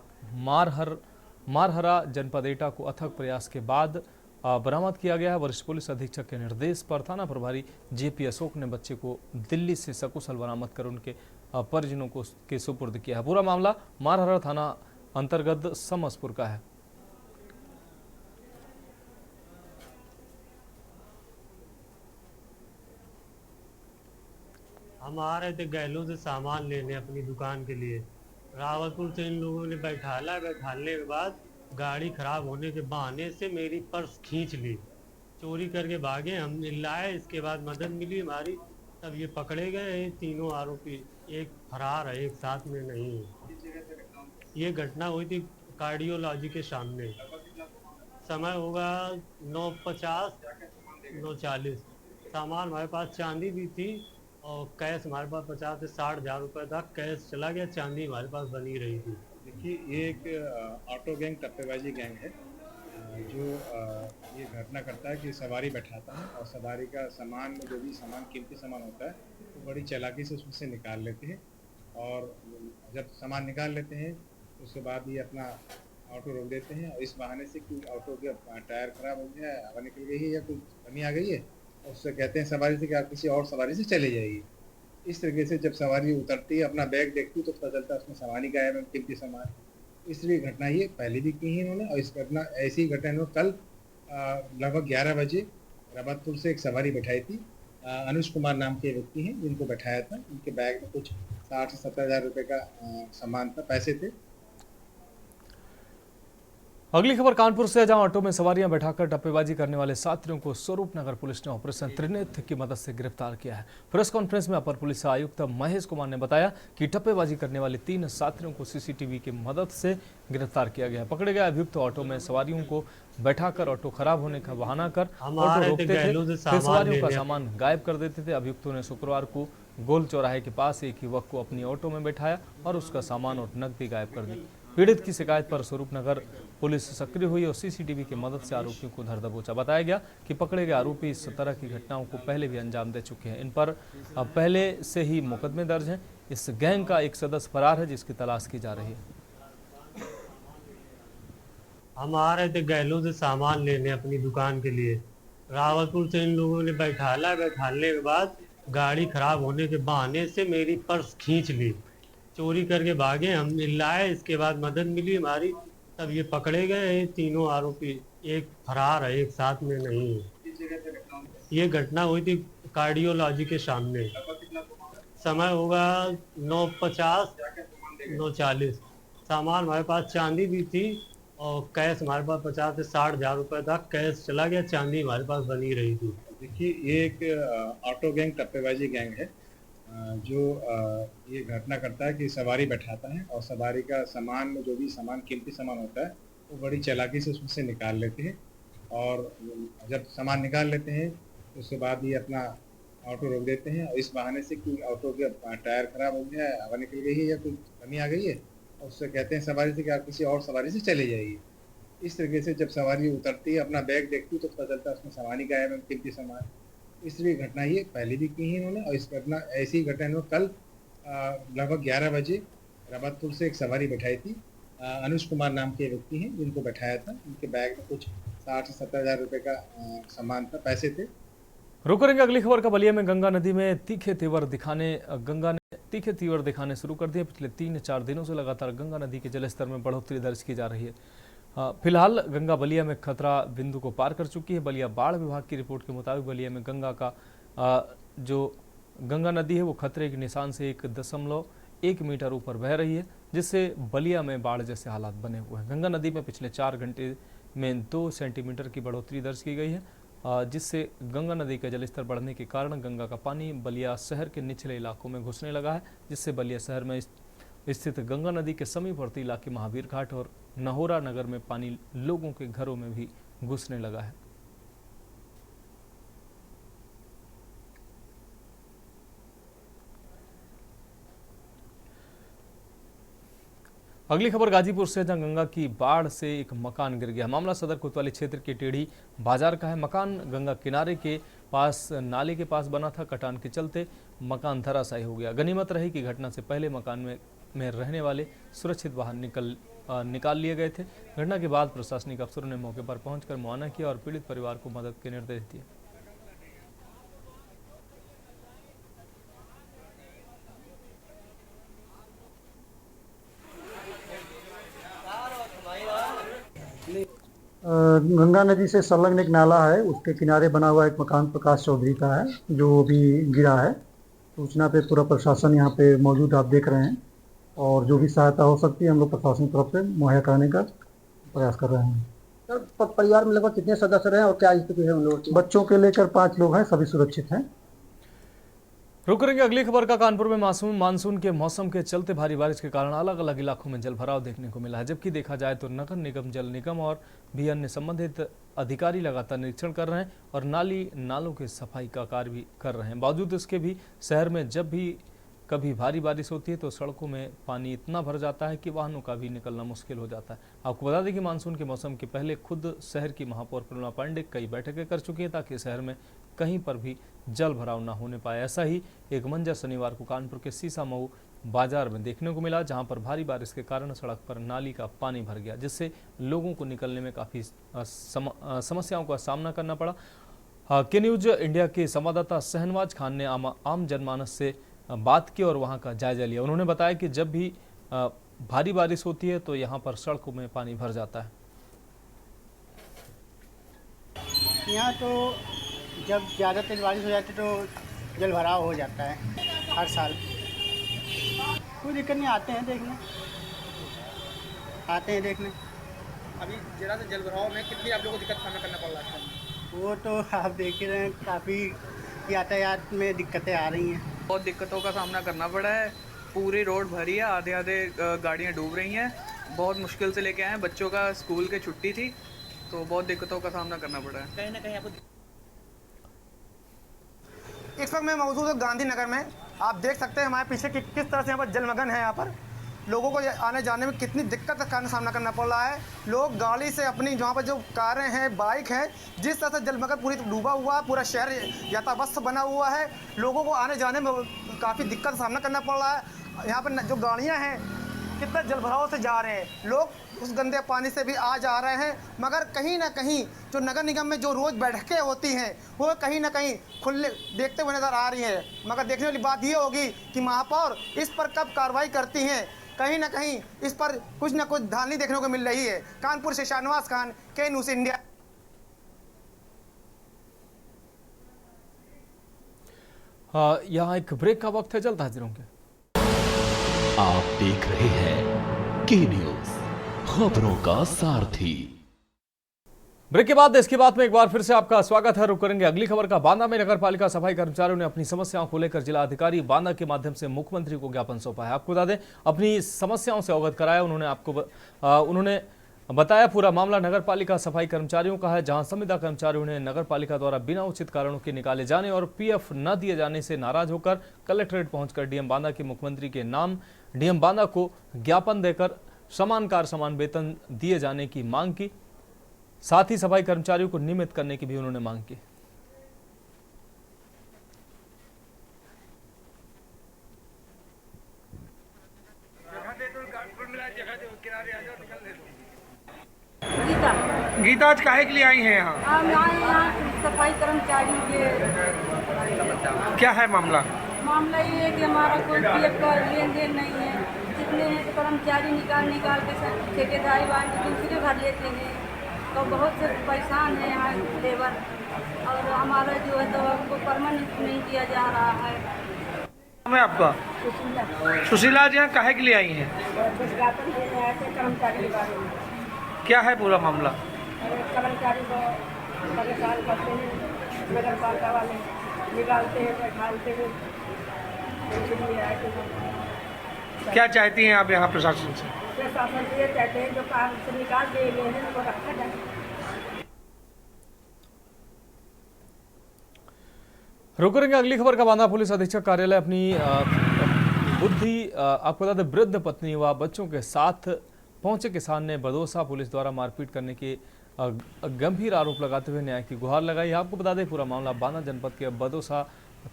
मारहरा जनपद एटा को अथक प्रयास के बाद बरामद किया गया है। वरिष्ठ पुलिस अधीक्षक के निर्देश पर थाना प्रभारी JP अशोक ने बच्चे को दिल्ली से सकुशल बरामद कर उनके परिजनों को के सुपुर्द किया है। पूरा मामला मारहरा थाना अंतर्गत समसपुर का है। हम आ रहे थे गैलों से सामान लेने अपनी दुकान के लिए। रावतपुर से इन लोगों ने बैठालने के बाद गाड़ी खराब होने के बहाने से मेरी पर्स खींच ली, चोरी करके भागे। हम लाए, इसके बाद मदद मिली हमारी, तब ये पकड़े गए। तीनों आरोपी, एक फरार है, एक साथ में नहीं है। ये घटना हुई थी कार्डियोलॉजी के सामने। समय होगा 9:50 9:40। सामान हमारे पास चांदी भी थी और कैश हमारे पास 50 से 60 हज़ार रुपये था। कैश चला गया, चांदी हमारे पास बनी रही थी। देखिए, ये एक ऑटो गैंग टप्पेबाजी गैंग है जो ये घटना करता है कि सवारी बैठाता है और सवारी का सामान में जो भी सामान कीमती सामान होता है वो बड़ी चालाकी से उसमें से निकाल लेते हैं और जब सामान निकाल लेते हैं उसके बाद ये अपना ऑटो रोक देते हैं और इस बहाने से कि ऑटो का टायर खराब हो गया है, हवा निकल गई है या कुछ कमी आ गई है, और उससे कहते हैं सवारी से कि आप किसी और सवारी से चले जाइए। इस तरीके से जब सवारी उतरती है, अपना बैग देखती है तो पता चलता है उसमें सामान ही गायब है, कीमती सामान। इसलिए घटना ये पहले भी की है इन्होंने और इस घटना ऐसी घटना इन्होंने कल लगभग 11 बजे रबतपुर से एक सवारी बैठाई थी। अनुज कुमार नाम के व्यक्ति हैं जिनको बैठाया था। उनके बैग में कुछ 60 से 70 हज़ार रुपये का सामान था, पैसे थे। अगली खबर कानपुर से, जहां ऑटो में सवारियां बैठाकर टप्पेबाजी करने वाले साथियों को स्वरूप नगर पुलिस ने ऑपरेशन त्रिनेत्र की मदद से गिरफ्तार किया है। प्रेस कॉन्फ्रेंस में अपर पुलिस आयुक्त महेश कुमार ने बताया कि टप्पेबाजी करने वाले 3 साथियों को सीसीटीवी की मदद से गिरफ्तार किया गया। पकड़े गए अभियुक्त ऑटो में सवारियों को बैठाकर ऑटो खराब होने का बहाना कर ऑटो रोकते थे, फिर सवारियों का सामान गायब कर देते थे। अभियुक्तों ने शुक्रवार को गोल चौराहे के पास एक युवक को अपनी ऑटो में बैठाया और उसका सामान और नकदी गायब कर दी। पीड़ित की शिकायत पर स्वरूपनगर पुलिस सक्रिय हुई और सीसीटीवी की मदद से आरोपियों को धर दबोचा। बताया गया कि पकड़े गए आरोपी इस तरह की घटनाओं को पहले भी अंजाम दे चुके हैं। इन पर पहले से ही मुकदमे दर्ज हैं। इस गैंग का एक सदस्य फरार है जिसकी तलाश की जा रही है। हम आ रहे थे गैलों से सामान लेने अपनी दुकान के लिए। रावतपुर से इन लोगों ने बैठाने के बाद गाड़ी खराब होने के बहाने से मेरी पर्स खींच ली, चोरी करके भागे। हम लाए, इसके बाद मदद मिली हमारी, तब ये पकड़े गए। तीनों आरोपी, एक फरार है, एक साथ में नहीं है। ये घटना हुई थी कार्डियोलॉजी के सामने। समय होगा 9:50 9:40। सामान हमारे पास चांदी भी थी और कैश हमारे पास 50 से 60 हज़ार रुपये था। कैश चला गया, चांदी हमारे पास बनी रही थी। देखिए, ये एक ऑटो गैंग टप्पेबाजी गैंग है जो ये घटना करता है कि सवारी बैठाता है और सवारी का सामान में जो भी सामान कीमती सामान होता है वो बड़ी चालाकी से उसमें से निकाल लेते हैं और जब सामान निकाल लेते हैं उसके बाद ये अपना ऑटो रोक देते हैं और इस बहाने से कि ऑटो का टायर खराब हो गया है, हवा निकल गई है या कुछ कमी आ गई है, और उससे कहते हैं सवारी से कि आप किसी और सवारी से चले जाइए। इस तरीके से जब सवारी उतरती है, अपना बैग देखती है तो पता चलता है उसमें सामान ही गायब है, कीमती सामान। इसलिए घटना ये पहले भी की है इन्होंने और इस घटना ऐसी घटना इन्होंने कल लगभग 11 बजे रबतपुर से एक सवारी बैठाई थी। अनुज कुमार नाम के व्यक्ति हैं जिनको बैठाया था। उनके बैग में कुछ 60 से 70 हज़ार रुपये का सामान था, पैसे थे। रुक करेंगे अगली खबर का। बलिया में गंगा नदी में तीखे तेवर दिखाने शुरू कर दिए। पिछले 3-4 दिनों से लगातार गंगा नदी के जलस्तर में बढ़ोतरी दर्ज की जा रही है। फिलहाल गंगा बलिया में खतरा बिंदु को पार कर चुकी है। बलिया बाढ़ विभाग की रिपोर्ट के मुताबिक बलिया में गंगा का जो गंगा नदी है वो खतरे के निशान से 1.1 मीटर ऊपर बह रही है, जिससे बलिया में बाढ़ जैसे हालात बने हुए हैं। गंगा नदी में पिछले 4 घंटे में 2 सेंटीमीटर की बढ़ोतरी दर्ज की गई है, जिससे गंगा नदी का जलस्तर बढ़ने के कारण गंगा का पानी बलिया शहर के निचले इलाकों में घुसने लगा है, जिससे बलिया शहर में स्थित गंगा नदी के समीपवर्ती इलाके महावीर घाट और नहोरा नगर में पानी लोगों के घरों में भी घुसने लगा है। अगली खबर गाजीपुर से, जहां गंगा की बाढ़ से एक मकान गिर गया। मामला सदर कोतवाली क्षेत्र के टेढ़ी बाजार का है। मकान गंगा किनारे के पास नाले के पास बना था। कटान के चलते मकान धराशायी हो गया। गनीमत रही कि घटना से पहले मकान में रहने वाले सुरक्षित बाहर निकाल लिए गए थे। घटना के बाद प्रशासनिक अफसरों ने मौके पर पहुंचकर मुआयना किया और पीड़ित परिवार को मदद के निर्देश दिए। गंगा नदी से संलग्न एक नाला है, उसके किनारे बना हुआ एक मकान प्रकाश चौधरी का है जो अभी गिरा है। सूचना पे पूरा प्रशासन यहाँ पे मौजूद आप देख रहे हैं और जो भी सहायता हो सकती है हम लोग प्रशासन की तरफ से मुहैया कराने का प्रयास कर रहे हैं। सर, परिवार में लगभग कितने सदस्य हैं और क्या स्थिति है उन लोगों की? बच्चों के लेकर 5 लोग हैं, सभी सुरक्षित हैं। रुक करेंगे अगली खबर का। कानपुर में मानसून के मौसम के चलते भारी बारिश के कारण अलग अलग इलाकों में जलभराव देखने को मिला है। जबकि देखा जाए तो नगर निगम, जल निगम और भी अन्य संबंधित अधिकारी लगातार निरीक्षण कर रहे हैं और नालों की सफाई का कार्य भी कर रहे हैं। बावजूद इसके भी शहर में जब भी कभी भारी बारिश होती है तो सड़कों में पानी इतना भर जाता है कि वाहनों का भी निकलना मुश्किल हो जाता है। आपको बता दें कि मानसून के मौसम के पहले खुद शहर की महापौर प्रेरणा पांडे कई बैठकें कर चुकी हैं ताकि शहर में कहीं पर भी जल भराव न होने पाए। ऐसा ही एक मंजर शनिवार को कानपुर के सीसा मऊ बाजार में देखने को मिला, जहां पर भारी बारिश के कारण सड़क पर नाली का पानी भर गया, जिससे लोगों को निकलने में काफ़ी समस्याओं का सामना करना पड़ा। के न्यूज इंडिया के संवाददाता शहनवाज खान ने आम जनमानस से बात की और वहां का जायजा लिया। उन्होंने बताया कि जब भी भारी बारिश होती है तो यहाँ पर सड़कों में पानी भर जाता है। यहाँ तो जब ज़्यादा तेज बारिश हो जाती है तो जल भराव हो जाता है हर साल। कोई दिक्कत नहीं, आते हैं देखने। अभी जरा से जल भराव में कितनी आप लोगों को दिक्कत सामना करना पड़ रहा है? वो तो आप देख ही रहे हैं, काफ़ी यातायात में दिक्कतें आ रही हैं। बहुत दिक्कतों का सामना करना पड़ा है। पूरी रोड भरी है, आधे आधे गाड़ियाँ डूब रही हैं। बहुत मुश्किल से लेके आए हैं, बच्चों का स्कूल की छुट्टी थी तो बहुत दिक्कतों का सामना करना पड़ा है। कहीं ना कहीं आपको इस वक्त मैं मौजूद हूँ गांधीनगर में। आप देख सकते हैं हमारे पीछे किस तरह से यहाँ पर जलमग्न है। यहाँ पर लोगों को आने जाने में कितनी दिक्कत का सामना करना पड़ रहा है। लोग गाड़ी से अपनी जहाँ पर जो कारें हैं, बाइक हैं, जिस तरह से जलमग्न पूरी डूबा हुआ है, पूरा शहर यातायात बना हुआ है। लोगों को आने जाने में काफ़ी दिक्कत का सामना करना पड़ रहा है। यहाँ पर जो गाड़ियाँ हैं कितना जलभराव से जा रहे हैं, लोग उस गंदे पानी से भी आ जा रहे हैं। मगर कहीं ना कहीं जो नगर निगम में जो रोज़ बैठकें होती हैं वो कहीं ना कहीं खुले देखते हुए नज़र आ रही हैं। मगर देखने वाली बात ये होगी कि महापौर इस पर कब कार्रवाई करती हैं। कहीं ना कहीं इस पर कुछ ना कुछ धांधली देखने को मिल रही है। कानपुर से शहनवाज खान, के न्यूज़ इंडिया। यहाँ एक ब्रेक का वक्त है, जल्द हाजिर होंगे। आप देख रहे हैं के न्यूज़, खबरों का सारथी। ब्रेक के बाद देश की बात में एक बार फिर से आपका स्वागत है। रुक करेंगे अगली खबर का। बांदा में नगर पालिका सफाई कर्मचारियों ने अपनी समस्याओं को लेकर जिला अधिकारी बांदा के माध्यम से मुख्यमंत्री को ज्ञापन सौंपा है। आपको बता दें, अपनी समस्याओं से अवगत कराया उन्होंने बताया पूरा मामला नगर पालिका सफाई कर्मचारियों का है, जहां संविदा कर्मचारियों ने नगर पालिका द्वारा बिना उचित कारणों के निकाले जाने और पीएफ न दिए जाने से नाराज होकर कलेक्ट्रेट पहुंचकर डीएम बांदा के मुख्यमंत्री के नाम डीएम बांदा को ज्ञापन देकर समान कार्य समान वेतन दिए जाने की मांग की। साथ ही सफाई कर्मचारियों को नियमित करने की भी उन्होंने मांग की। गीता आज काहे के लिए आई हैं यहाँ? हम आए यहाँ सफाई कर्मचारी के। क्या है मामला? मामला ये है कि हमारा कोई पीएफ का लेन देन नहीं है। जितने हैं तो कर्मचारी निकाल के ठेकेदारी वाले दूसरे भर लेते हैं, तो बहुत से परेशान है यहाँ लेबर। और हमारा जो है तो हमको परमानेंट नहीं किया जा रहा है। नाम है आपका? सुशीला जी, यहाँ काहे के लिए आई हैं? ज्ञापन देने आए थे कर्मचारी के बारे में। क्या है पूरा मामला? कर्मचारी को परेशान करते हैं, नगर पालिका वाले निकालते हैं, बैठालते हैं। क्या चाहती हैं आप यहाँ प्रशासन से? प्रशासन से ये चाहते हैं जो काम से निकाल दिए गए हैं वो रखा जाए। रुक करेंगे अगली खबर का। बांदा पुलिस अधीक्षक कार्यालय अपनी आपको बता दें, वृद्ध पत्नी व बच्चों के साथ पहुंचे किसान ने बदौसा पुलिस द्वारा मारपीट करने के गंभीर आरोप लगाते हुए न्याय की गुहार लगाई। आपको बता दें, पूरा मामला बांदा जनपद के बदौसा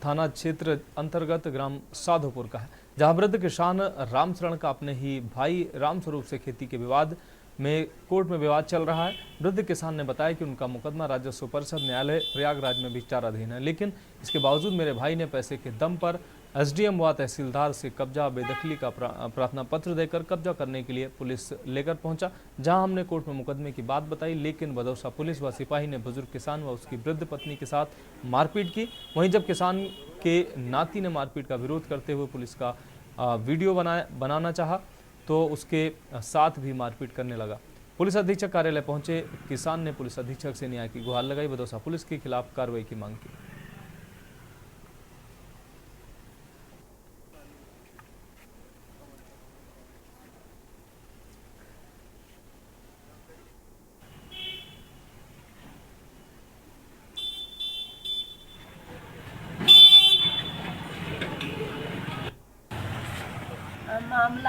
थाना क्षेत्र अंतर्गत ग्राम साधोपुर का है, जहां वृद्ध किसान रामचरण का अपने ही भाई रामस्वरूप से खेती के विवाद में कोर्ट में विवाद चल रहा है। वृद्ध किसान ने बताया कि उनका मुकदमा राजस्व परिषद न्यायालय प्रयागराज में विचाराधीन है, लेकिन इसके बावजूद मेरे भाई ने पैसे के दम पर एसडीएम व तहसीलदार से कब्जा बेदखली का प्रार्थना पत्र देकर कब्जा करने के लिए पुलिस लेकर पहुंचा, जहां हमने कोर्ट में मुकदमे की बात बताई, लेकिन बदौसा पुलिस व सिपाही ने बुजुर्ग किसान व उसकी वृद्ध पत्नी के साथ मारपीट की। वहीं जब किसान के नाती ने मारपीट का विरोध करते हुए पुलिस का वीडियो बनाना चाहा तो उसके साथ भी मारपीट करने लगा। पुलिस अधीक्षक कार्यालय पहुंचे किसान ने पुलिस अधीक्षक से न्याय की गुहार लगाई, बदौसा पुलिस के खिलाफ कार्रवाई की मांग की।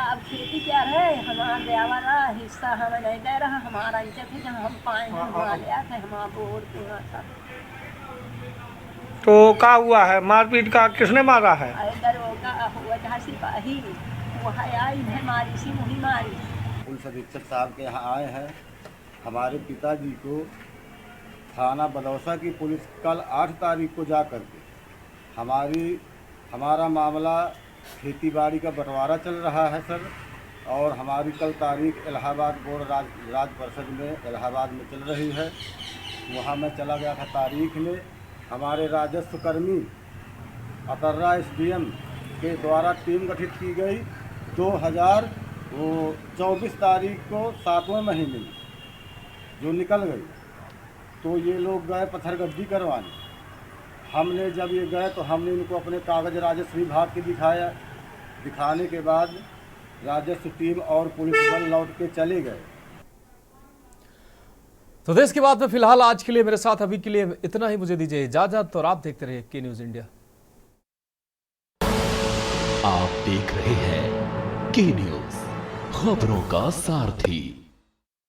अब खेती क्या है, हमारा देवरा हिस्सा हमें नहीं दे रहा, हमारा इज्जत है, जब हम पाएंगे वहाँ ले आते हम आप वोट दूंगा सब। तो क्या हुआ है, मारपीट का किसने मारा है? दरोगा हुआ जहाँ सिपाही वहाँ आई है, मारी सी वही मारी। पुलिस अधीक्षक साहब के यहाँ आए हैं। हमारे पिताजी को थाना बदौसा की पुलिस कल 8 तारीख को जा कर के हमारा मामला खेतीबाड़ी का बंटवारा चल रहा है सर, और हमारी कल तारीख इलाहाबाद बोर्ड राज्य परिषद में इलाहाबाद में चल रही है। वहाँ मैं चला गया था तारीख में। हमारे राजस्व कर्मी अतर्रा SDM के द्वारा टीम गठित की गई 2024 तारीख को 7वें महीने में जो निकल गई, तो ये लोग गए पत्थरगड्डी करवाने। हमने जब ये गए तो हमने इनको अपने कागज राजस्व विभाग के दिखाने के बाद राजस्व टीम और पुलिस बल लौट के चले गए। तो देश की बात में फिलहाल आज के लिए मेरे साथ अभी के लिए इतना ही। मुझे दीजिए इजाजत और आप देखते रहिए के न्यूज इंडिया। आप देख रहे हैं के न्यूज, खबरों का सारथी।